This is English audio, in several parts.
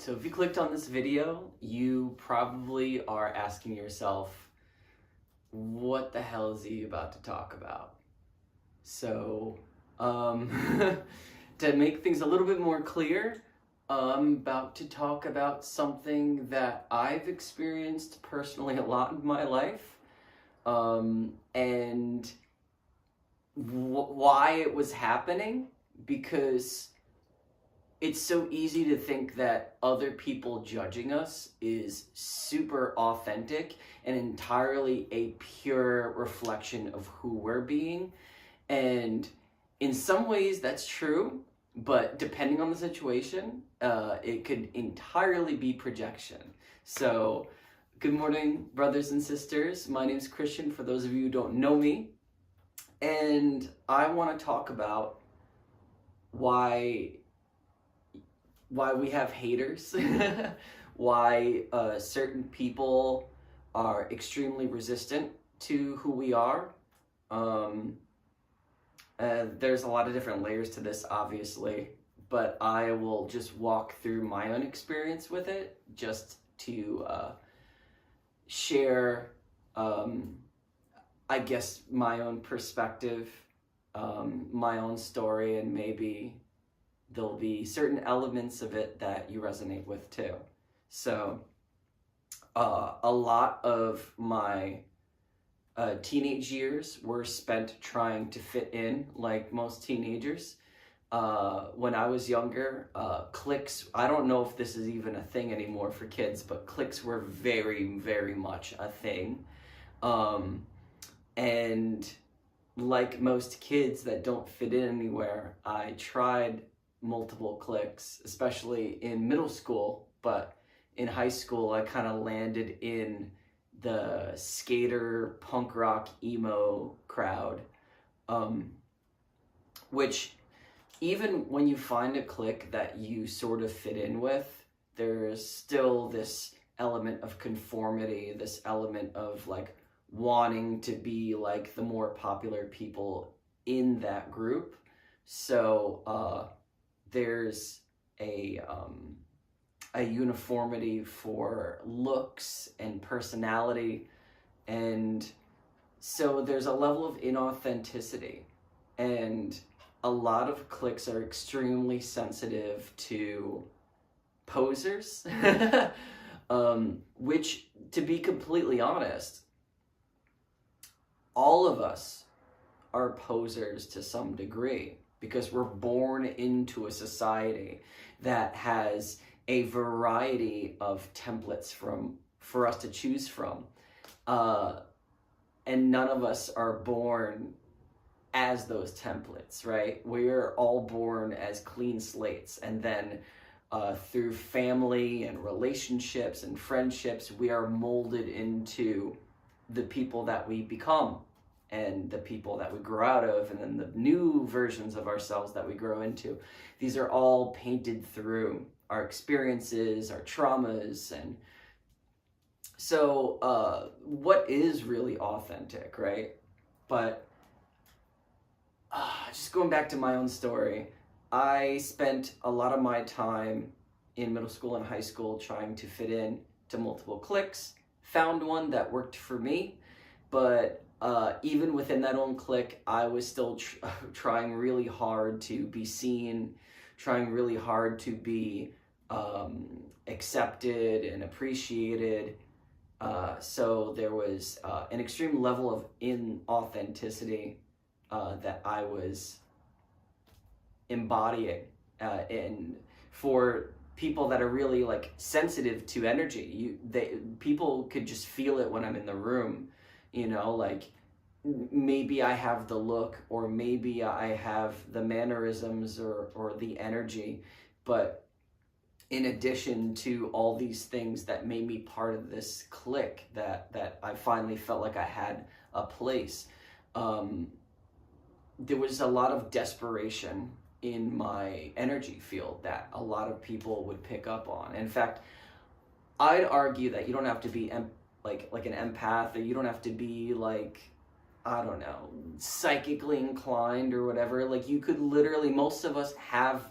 So if you clicked on this video, you probably are asking yourself, what the hell is he about to talk about? So, to make things a little bit more clear, I'm about to talk about something that I've experienced personally a lot in my life, and why it was happening, because it's so easy to think that other people judging us is super authentic and entirely a pure reflection of who we're being. And in some ways that's true, but depending on the situation, it could entirely be projection. So, good morning, brothers and sisters. My name is Christian, for those of you who don't know me. And I want to talk about why we have haters, why certain people are extremely resistant to who we are. There's a lot of different layers to this, obviously, but I will just walk through my own experience with it, just to share, I guess, my own perspective, my own story, and maybe there'll be certain elements of it that you resonate with too. So, a lot of my teenage years were spent trying to fit in, like most teenagers. When I was younger, cliques, I don't know if this is even a thing anymore for kids, but cliques were very, very much a thing. And like most kids that don't fit in anywhere, I tried multiple cliques, especially in middle school, but in high school I kind of landed in the skater, punk rock, emo crowd, which even when you find a clique that you sort of fit in with, there's still this element of conformity, this element of like wanting to be like the more popular people in that group. So there's a uniformity for looks and personality, and so there's a level of inauthenticity, and a lot of cliques are extremely sensitive to posers, which, to be completely honest, all of us are posers to some degree, because we're born into a society that has a variety of templates for us to choose from. And none of us are born as those templates, right? We're all born as clean slates, and then through family and relationships and friendships, we are molded into the people that we become, and the people that we grow out of, and then the new versions of ourselves that we grow into. These are all painted through our experiences, our traumas, and so what is really authentic, right? But just going back to my own story, I spent a lot of my time in middle school and high school trying to fit in to multiple cliques, found one that worked for me, but even within that own clique, I was still trying really hard to be seen, trying really hard to be accepted and appreciated. So there was an extreme level of inauthenticity that I was embodying. And for people that are really like sensitive to energy, people could just feel it when I'm in the room. You know, like maybe I have the look, or maybe I have the mannerisms or the energy, but in addition to all these things that made me part of this clique, that I finally felt like I had a place, there was a lot of desperation in my energy field that a lot of people would pick up on. In fact, I'd argue that you don't have to be like an empath, or you don't have to be like, I don't know, psychically inclined or whatever. Like, you could literally, most of us have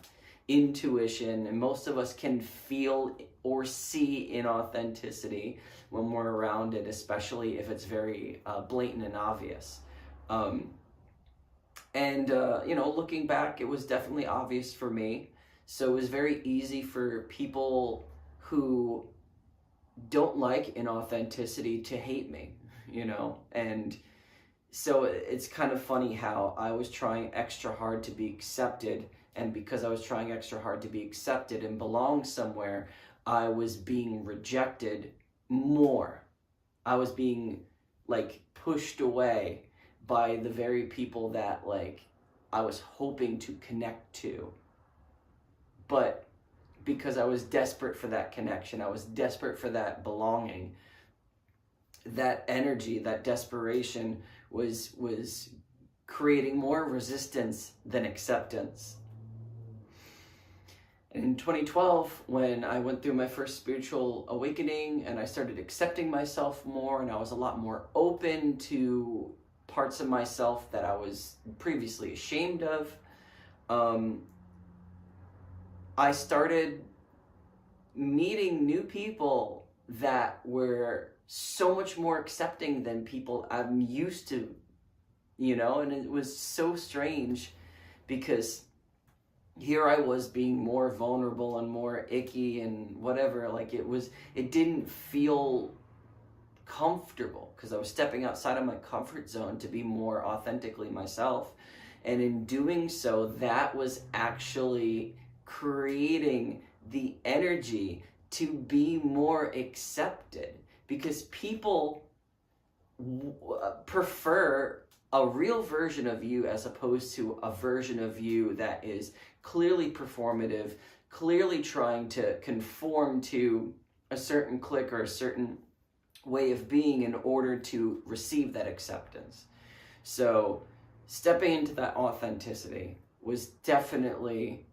intuition, and most of us can feel or see inauthenticity when we're around it, especially if it's very blatant and obvious. Looking back, it was definitely obvious for me. So it was very easy for people who don't like inauthenticity to hate me, and so it's kind of funny how I was trying extra hard to be accepted, and because I was trying extra hard to be accepted and belong somewhere, I was being rejected more. I was being pushed away by the very people that I was hoping to connect to. But because I was desperate for that connection, I was desperate for that belonging, that energy, that desperation was creating more resistance than acceptance. And in 2012, when I went through my first spiritual awakening and I started accepting myself more, and I was a lot more open to parts of myself that I was previously ashamed of, I started meeting new people that were so much more accepting than people I'm used to, and it was so strange because here I was being more vulnerable and more icky and whatever. It didn't feel comfortable because I was stepping outside of my comfort zone to be more authentically myself. And in doing so, that was actually creating the energy to be more accepted, because people prefer a real version of you as opposed to a version of you that is clearly performative, clearly trying to conform to a certain clique or a certain way of being in order to receive that acceptance. So stepping into that authenticity was definitely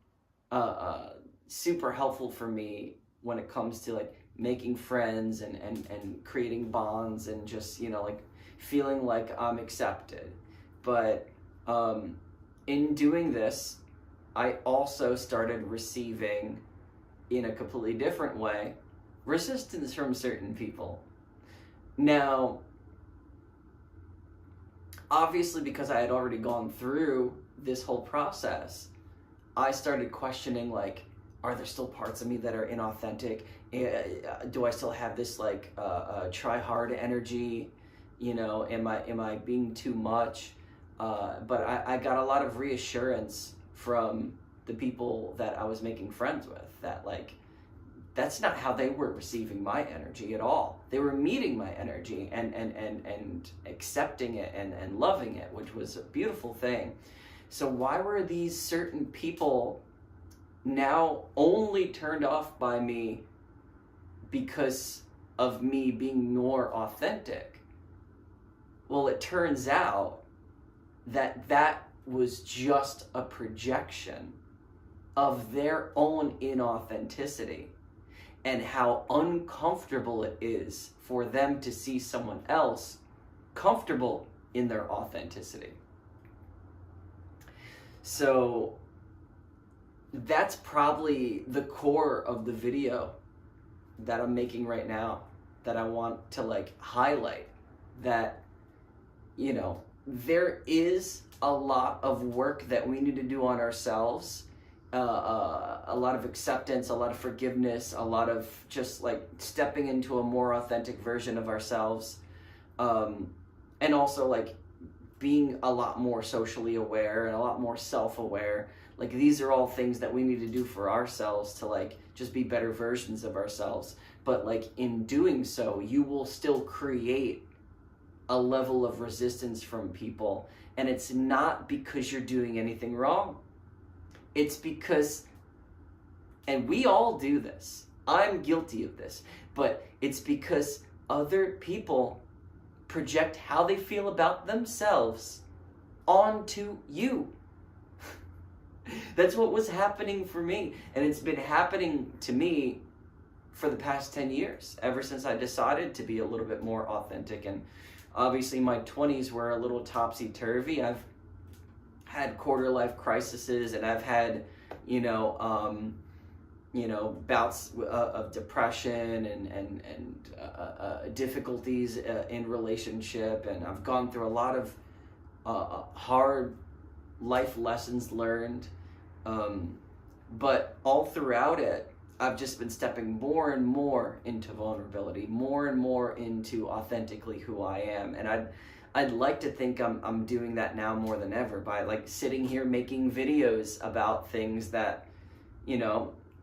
super helpful for me when it comes to making friends and creating bonds and just feeling like I'm accepted. But in doing this, I also started receiving, in a completely different way, resistance from certain people. Now, obviously, because I had already gone through this whole process, I started questioning, are there still parts of me that are inauthentic? Do I still have this try hard energy? Am I being too much? But I got a lot of reassurance from the people that I was making friends with that that's not how they were receiving my energy at all. They were meeting my energy and accepting it and loving it, which was a beautiful thing. So why were these certain people now only turned off by me because of me being more authentic? Well, it turns out that was just a projection of their own inauthenticity and how uncomfortable it is for them to see someone else comfortable in their authenticity. So that's probably the core of the video that I'm making right now, that I want to highlight, that there is a lot of work that we need to do on ourselves, a lot of acceptance, a lot of forgiveness, a lot of just stepping into a more authentic version of ourselves, and also being a lot more socially aware and a lot more self-aware. These are all things that we need to do for ourselves to just be better versions of ourselves. But in doing so, you will still create a level of resistance from people. And it's not because you're doing anything wrong. It's because, and we all do this, I'm guilty of this, but it's because other people project how they feel about themselves onto you. That's what was happening for me. And it's been happening to me for the past 10 years, ever since I decided to be a little bit more authentic. And obviously my 20s were a little topsy-turvy. I've had quarter-life crises, and I've had, bouts of depression and difficulties in relationship, and I've gone through a lot of hard life lessons learned, but all throughout it, I've just been stepping more and more into vulnerability, more and more into authentically who I am, and I'd like to think I'm doing that now more than ever by like sitting here making videos about things that,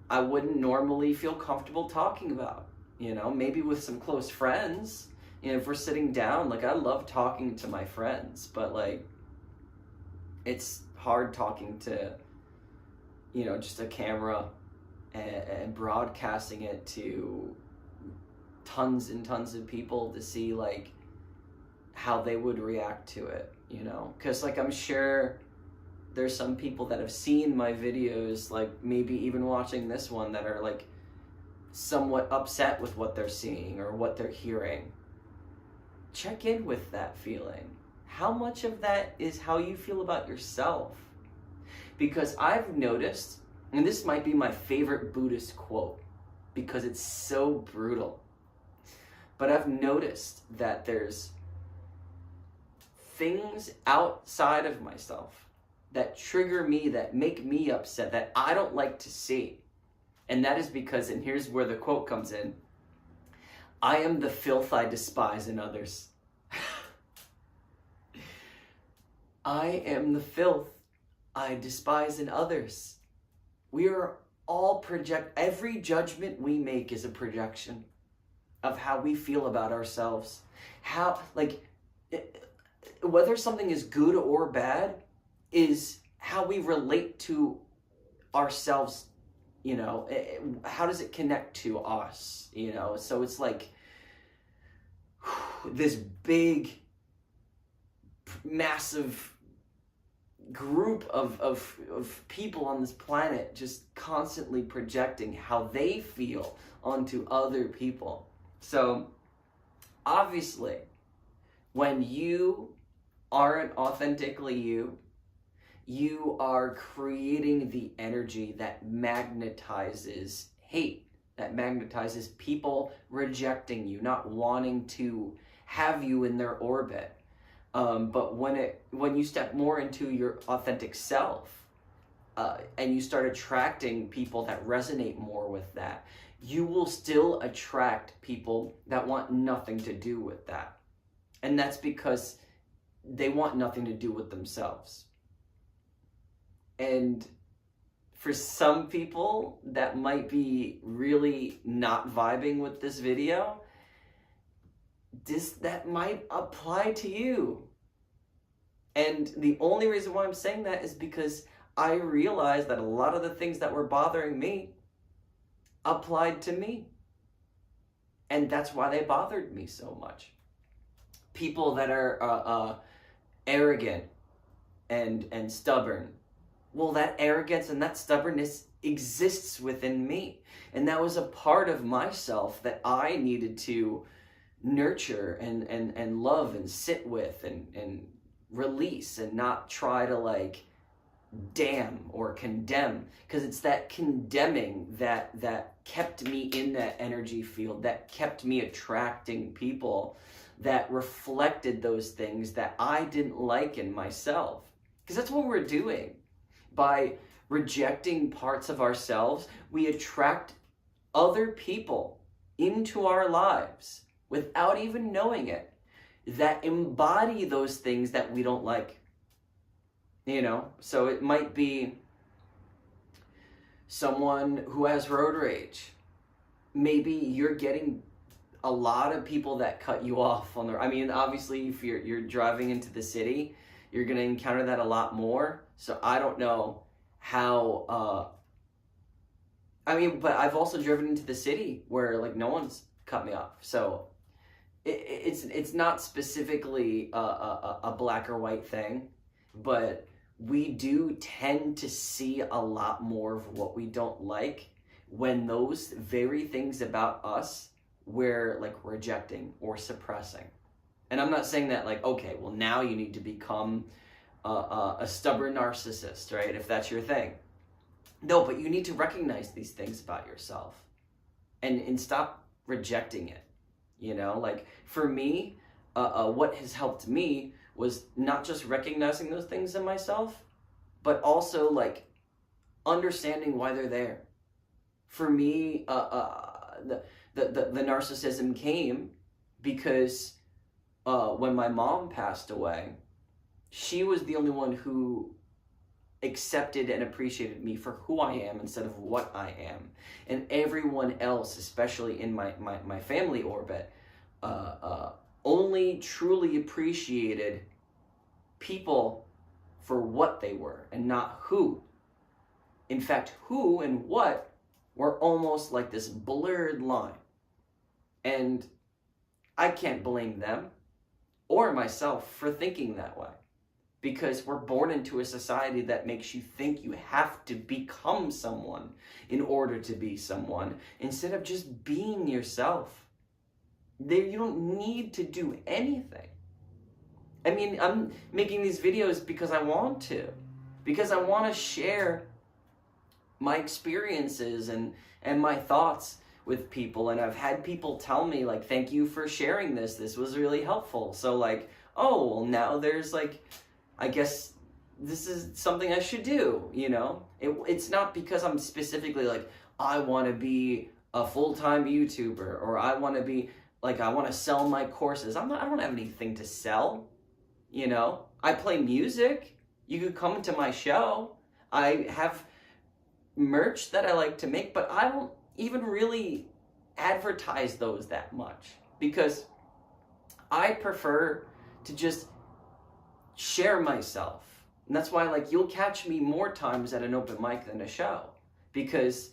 I wouldn't normally feel comfortable talking about, maybe with some close friends. If we're sitting down, like I love talking to my friends, but like it's hard talking to, just a camera and broadcasting it to tons and tons of people to see like how they would react to it, because like I'm sure there's some people that have seen my videos, like maybe even watching this one, that are like somewhat upset with what they're seeing or what they're hearing. Check in with that feeling. How much of that is how you feel about yourself? Because I've noticed, and this might be my favorite Buddhist quote because it's so brutal, but I've noticed that there's things outside of myself that trigger me, that make me upset, that I don't like to see. And that is because, and here's where the quote comes in, I am the filth I despise in others. I am the filth I despise in others. We are all every judgment we make is a projection of how we feel about ourselves. Whether something is good or bad is how we relate to ourselves, how does it connect to us, so it's like this big, massive group of people on this planet just constantly projecting how they feel onto other people. So obviously, when you aren't authentically you are creating the energy that magnetizes hate, that magnetizes people rejecting you, not wanting to have you in their orbit. But when you step more into your authentic self, and you start attracting people that resonate more with that, you will still attract people that want nothing to do with that. And that's because they want nothing to do with themselves. And for some people that might be really not vibing with this video, that might apply to you. And the only reason why I'm saying that is because I realized that a lot of the things that were bothering me applied to me. And that's why they bothered me so much. People that are arrogant and stubborn. Well, that arrogance and that stubbornness exists within me. And that was a part of myself that I needed to nurture and love and sit with and release, and not try to like damn or condemn, because it's that condemning that kept me in that energy field, that kept me attracting people that reflected those things that I didn't like in myself. Because that's what we're doing. By rejecting parts of ourselves, we attract other people into our lives without even knowing it, that embody those things that we don't like. So it might be someone who has road rage. Maybe you're getting a lot of people that cut you off on the, obviously if you're driving into the city, you're going to encounter that a lot more. So I don't know how, but I've also driven into the city where like no one's cut me off. So it's not specifically a black or white thing, but we do tend to see a lot more of what we don't like when those very things about us we're like rejecting or suppressing. And I'm not saying that like, okay, well now you need to become a stubborn narcissist, right? If that's your thing. No, but you need to recognize these things about yourself and stop rejecting it. You know, like for me, what has helped me was not just recognizing those things in myself, but also like understanding why they're there. For me, the narcissism came because when my mom passed away, she was the only one who accepted and appreciated me for who I am instead of what I am. And everyone else, especially in my family orbit, only truly appreciated people for what they were and not who. In fact, who and what were almost like this blurred line. And I can't blame them or myself for thinking that way. Because we're born into a society that makes you think you have to become someone in order to be someone, instead of just being yourself. You don't need to do anything. I mean, I'm making these videos because I want to. Because I want to share my experiences and my thoughts with people. And I've had people tell me, like, thank you for sharing this. This was really helpful. So, like, oh, well, now there's, like, I guess this is something I should do, you know? It's not because I'm specifically like, I want to be a full-time YouTuber, or I want to be, like, I want to sell my courses. I don't have anything to sell, you know? I play music. You could come to my show. I have merch that I like to make, but I don't even really advertise those that much because I prefer to just share myself. And that's why, like, you'll catch me more times at an open mic than a show, because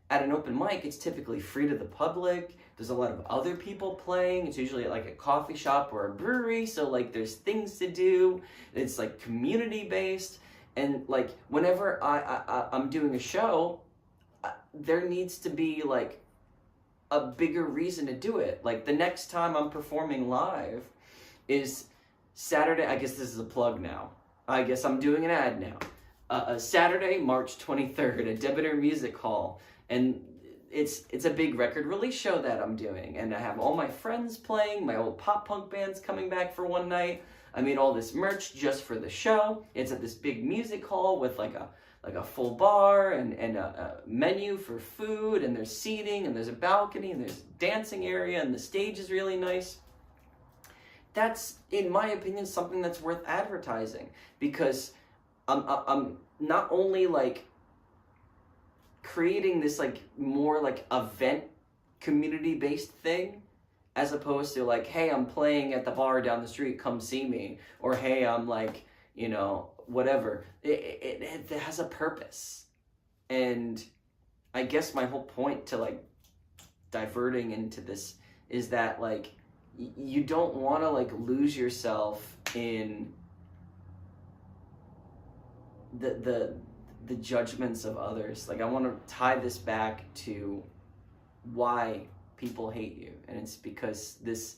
at an open mic it's typically free to the public. There's a lot of other people playing. It's usually at like a coffee shop or a brewery, so like there's things to do. It's like community based. And like whenever I'm doing a show, there needs to be like a bigger reason to do it. Like the next time I'm performing live is Saturday. I guess this is a plug now. I guess I'm doing an ad now. Saturday, March 23rd at Debater Music Hall. And it's a big record release show that I'm doing. And I have all my friends playing. My old pop punk band's coming back for one night. I made all this merch just for the show. It's at this big music hall with like a full bar and a menu for food, and there's seating, and there's a balcony, and there's a dancing area, and the stage is really nice. That's, in my opinion, something that's worth advertising, because I'm not only like creating this like more like event community-based thing, as opposed to like, hey, I'm playing at the bar down the street, come see me, or hey, I'm like, you know, whatever. It has a purpose. And I guess my whole point to like diverting into this is that like you don't want to like lose yourself in the judgments of others. Like I want to tie this back to why people hate you, and it's because this,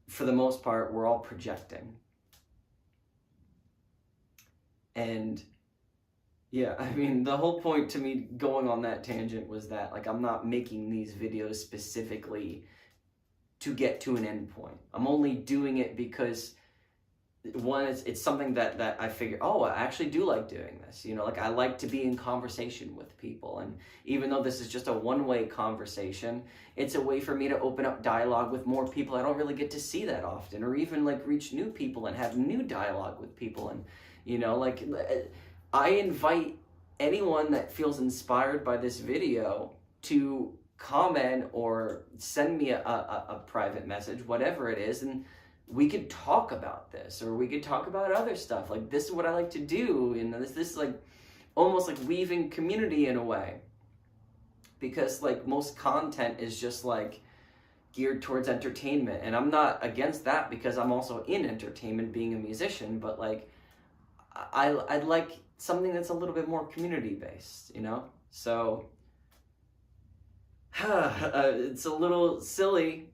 for the most part, we're all projecting. And yeah, I mean, the whole point to me going on that tangent was that like I'm not making these videos specifically to get to an end point. I'm only doing it because one, it's something that I figure, oh, I actually do like doing this. You know, like I like to be in conversation with people. And even though this is just a one-way conversation, it's a way for me to open up dialogue with more people I don't really get to see that often, or even like reach new people and have new dialogue with people. And, you know, like I invite anyone that feels inspired by this video to comment or send me a private message, whatever it is, and we could talk about this, or we could talk about other stuff. Like, this is what I like to do, and this is like almost like weaving community in a way, because like most content is just like geared towards entertainment, and I'm not against that because I'm also in entertainment being a musician, but like I'd like something that's a little bit more community based, you know? So it's a little silly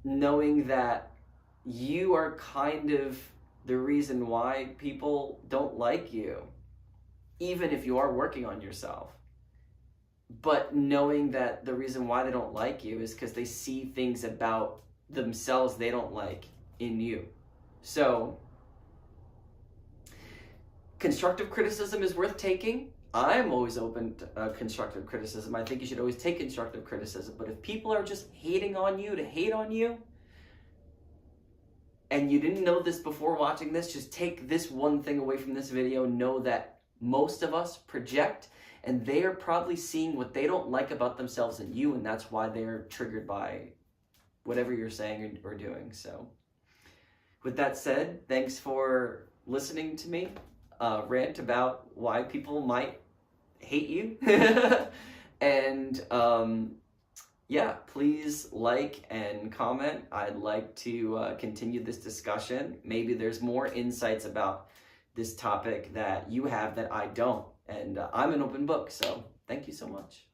knowing that you are kind of the reason why people don't like you. even if you are working on yourself. But knowing that the reason why they don't like you is because they see things about themselves they don't like in you. So, constructive criticism is worth taking. I'm always open to constructive criticism. I think you should always take constructive criticism. But if people are just hating on you to hate on you, and you didn't know this before watching this, just take this one thing away from this video. Know that most of us project, and they are probably seeing what they don't like about themselves in you, and that's why they're triggered by whatever you're saying or doing. So, with that said, thanks for listening to me rant about why people might hate you. And yeah, please like and comment. I'd like to continue this discussion. Maybe there's more insights about this topic that you have that I don't. And I'm an open book, so thank you so much.